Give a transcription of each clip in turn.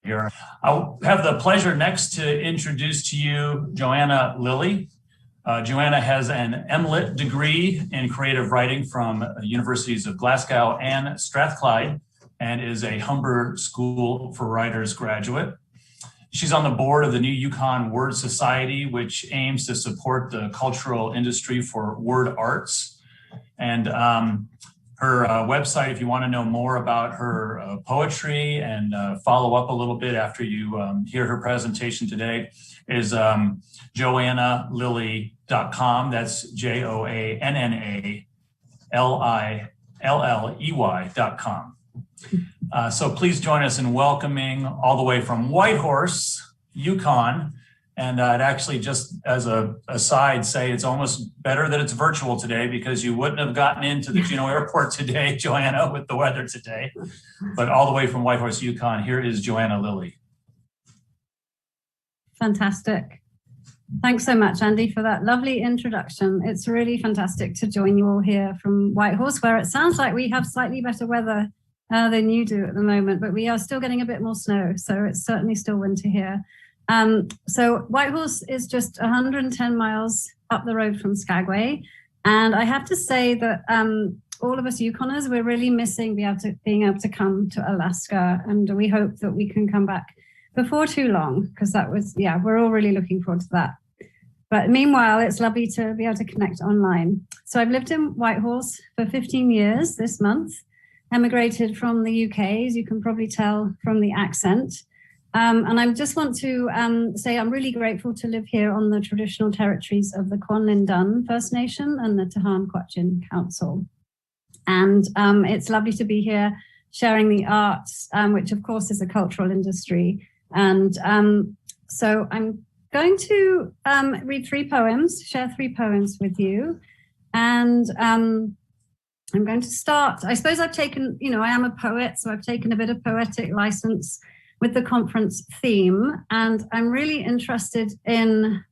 here. I'll have the pleasure next to introduce to you Joanna Lilley. Joanna has an MLit degree in creative writing from universities of Glasgow and Strathclyde and is a Humber School for Writers graduate. She's on the board of the New Yukon Word Society, which aims to support the cultural industry for word arts. And her website, if you want to know more about her poetry and follow up a little bit after you hear her presentation today, is joannalilley.com. That's JoannALLEY.com. So please join us in welcoming all the way from Whitehorse, Yukon. And I'd actually, just as a aside, say it's almost better that it's virtual today because you wouldn't have gotten into the Juneau airport today, Joanna, with the weather today. But all the way from Whitehorse, Yukon, here is Joanna Lilley. Fantastic. Thanks so much, Andy, for that lovely introduction. It's really fantastic to join you all here from Whitehorse, where it sounds like we have slightly better weather than you do at the moment, but we are still getting a bit more snow, so it's certainly still winter here. So Whitehorse is just 110 miles up the road from Skagway. And I have to say that all of us Yukoners, we're really missing being able to come to Alaska. And we hope that we can come back before too long, because that was, we're all really looking forward to that. But meanwhile, it's lovely to be able to connect online. So I've lived in Whitehorse for 15 years this month, emigrated from the UK, as you can probably tell from the accent. And I just want to say I'm really grateful to live here on the traditional territories of the Kwanlin Dun First Nation and the Tahan Kwatchin Council. And it's lovely to be here sharing the arts, which of course is a cultural industry. And so I'm going to read share three poems with you. And I'm going to start, I suppose I've taken, I am a poet, so I've taken a bit of poetic license with the conference theme, and I'm really interested in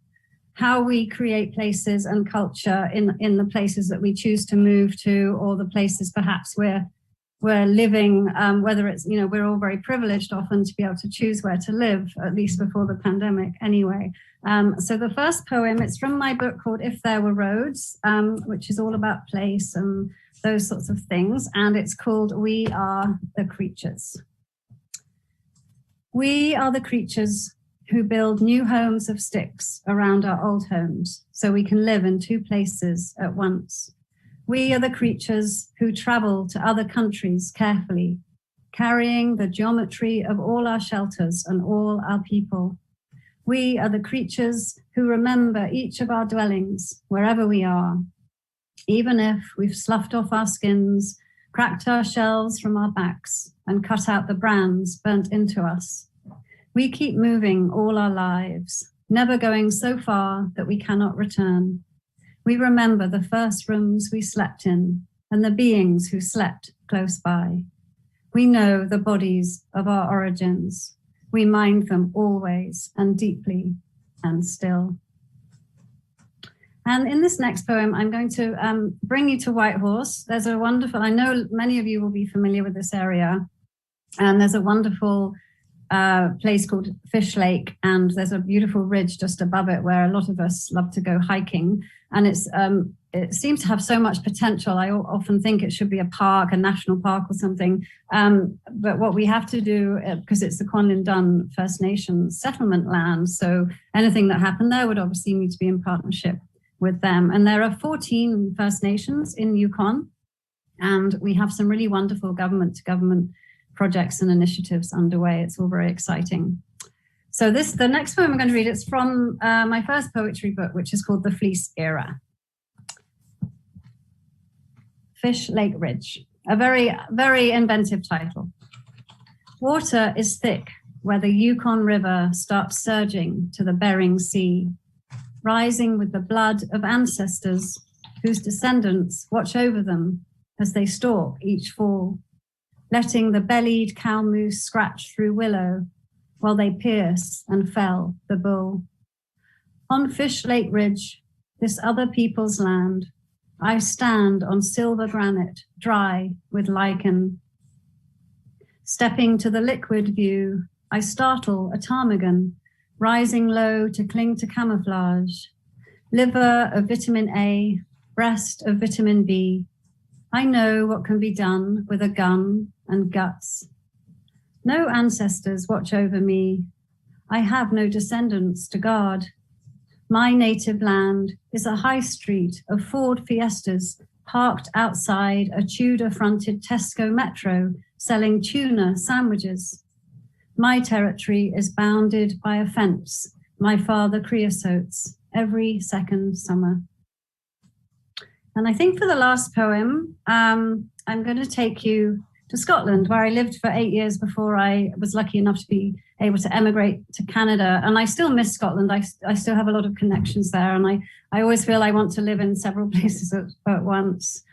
how we create places and culture in the places that we choose to move to, or the places perhaps we're living, whether it's, we're all very privileged often to be able to choose where to live, at least before the pandemic anyway. So the first poem, it's from my book called If There Were Roads, which is all about place and those sorts of things, and it's called We Are the Creatures. We are the creatures who build new homes of sticks around our old homes so we can live in two places at once. We are the creatures who travel to other countries carefully, carrying the geometry of all our shelters and all our people. We are the creatures who remember each of our dwellings wherever we are, even if we've sloughed off our skins, cracked our shells from our backs, and cut out the brands burnt into us. We keep moving all our lives, never going so far that we cannot return. We remember the first rooms we slept in and the beings who slept close by. We know the bodies of our origins. We mind them always and deeply and still. And in this next poem, I'm going to bring you to Whitehorse. There's a wonderful, I know many of you will be familiar with this area, and there's a wonderful place called Fish Lake, and there's a beautiful ridge just above it where a lot of us love to go hiking. And it seems to have so much potential. I often think it should be a park, a national park or something. But what we have to do, because it's the Kwanlin Dun First Nation settlement land, so anything that happened there would obviously need to be in partnership with them. And there are 14 First Nations in Yukon, and we have some really wonderful government-to-government projects and initiatives underway. It's all very exciting. So the next poem I'm going to read, it's from my first poetry book, which is called The Fleece Era. Fish Lake Ridge, a very, very inventive title. Water is thick where the Yukon River starts surging to the Bering Sea, rising with the blood of ancestors whose descendants watch over them as they stalk each fall, letting the bellied cow moose scratch through willow while they pierce and fell the bull. On Fish Lake Ridge, this other people's land, I stand on silver granite, dry with lichen. Stepping to the liquid view, I startle a ptarmigan, rising low to cling to camouflage. Liver of vitamin A, breast of vitamin B. I know what can be done with a gun and guts. No ancestors watch over me. I have no descendants to guard. My native land is a high street of Ford Fiestas parked outside a Tudor-fronted Tesco Metro selling tuna sandwiches. My territory is bounded by a fence my father creosotes every second summer. And I think for the last poem, I'm going to take you to Scotland, where I lived for 8 years before I was lucky enough to be able to emigrate to Canada. And I still miss Scotland. I still have a lot of connections there. And I always feel I want to live in several places at once.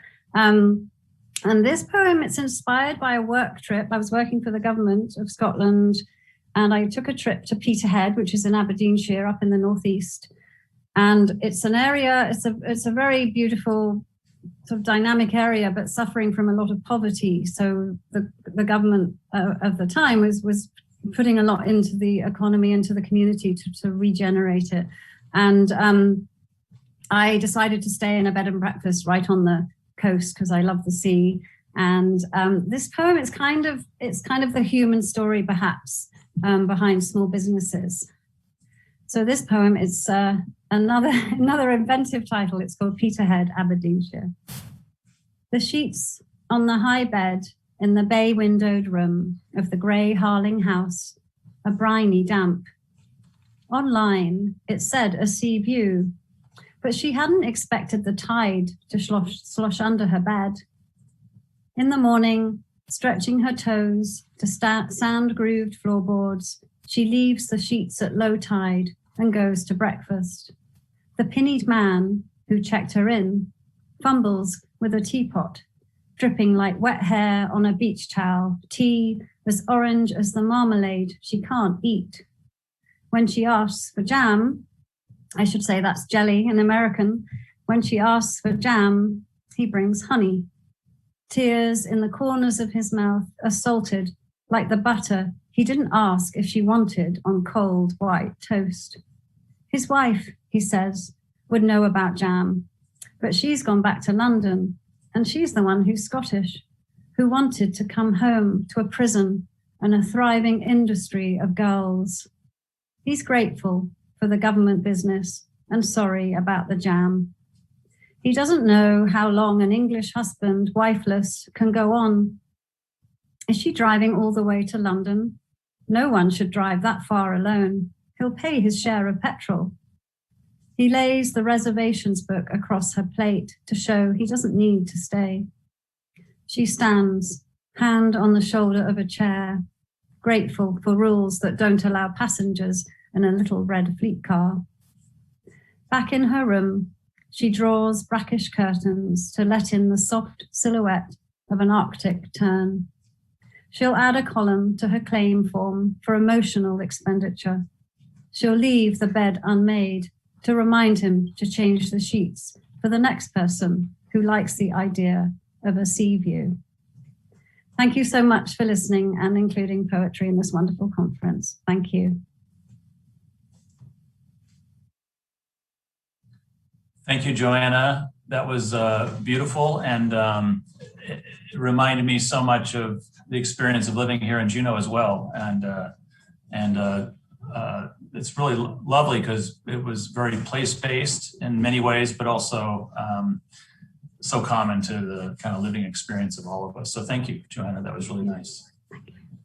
And this poem, it's inspired by a work trip. I was working for the government of Scotland, and I took a trip to Peterhead, which is in Aberdeenshire up in the northeast. And it's an area, it's a very beautiful sort of dynamic area, but suffering from a lot of poverty. So the government of the time was putting a lot into the economy, into the community to regenerate it. And I decided to stay in a bed and breakfast right on the coast because I love the sea. And this poem is kind of the human story, perhaps, behind small businesses. So this poem is another inventive title. It's called Peterhead, Aberdeenshire. The sheets on the high bed in the bay-windowed room of the grey Harling house are briny damp. Online, it said a sea view, but she hadn't expected the tide to slosh under her bed. In the morning, stretching her toes to sand-grooved floorboards, she leaves the sheets at low tide and goes to breakfast. The pinnied man who checked her in fumbles with a teapot, dripping like wet hair on a beach towel, tea as orange as the marmalade she can't eat. When she asks for jam, I should say that's jelly in American, when she asks for jam, he brings honey. Tears in the corners of his mouth are salted like the butter he didn't ask if she wanted on cold white toast. His wife, he says, would know about jam, but she's gone back to London, and she's the one who's Scottish, who wanted to come home to a prison and a thriving industry of girls. He's grateful for the government business and sorry about the jam. He doesn't know how long an English husband, wifeless, can go on. Is she driving all the way to London? No one should drive that far alone. He'll pay his share of petrol. He lays the reservations book across her plate to show he doesn't need to stay. She stands, hand on the shoulder of a chair, grateful for rules that don't allow passengers in a little red fleet car. Back in her room, she draws brackish curtains to let in the soft silhouette of an Arctic tern. She'll add a column to her claim form for emotional expenditure. She'll leave the bed unmade to remind him to change the sheets for the next person who likes the idea of a sea view. Thank you so much for listening and including poetry in this wonderful conference. Thank you. Thank you, Joanna. That was beautiful, and it reminded me so much of the experience of living here in Juneau as well. And it's really lovely because it was very place-based in many ways, but also so common to the kind of living experience of all of us. So thank you, Joanna. That was really nice. Thank you.